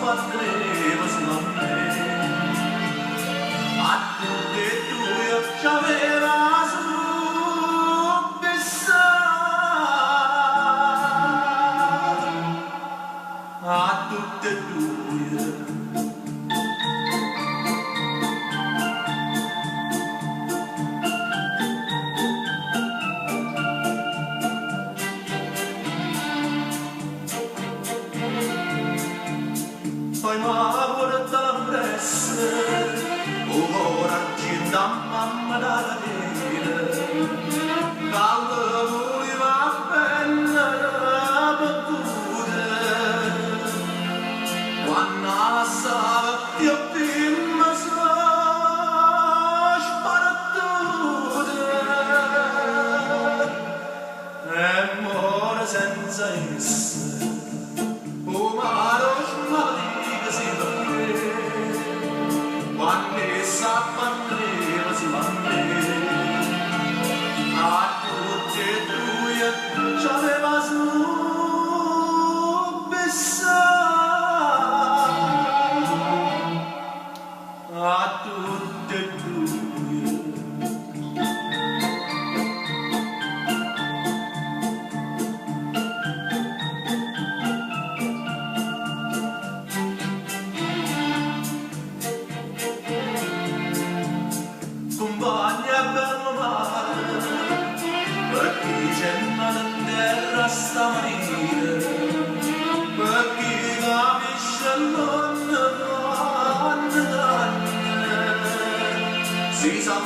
sappadreva sino a me. A tutte e due c'aveva su pensato, a tutte e due. Poi ma porta l'ambresse, ora ci da mamma da dire, dalla voleva bella battute, quando assava io prima sa sparattute, e muore senza esse, o maro smalì si perché quando s'appandreva si va a me a tutti e due c'aveva su pensato, a tutti e due. Compagna bello mare, per chi c'è nata in terra stamattina, per chi capisce l'onne, si sa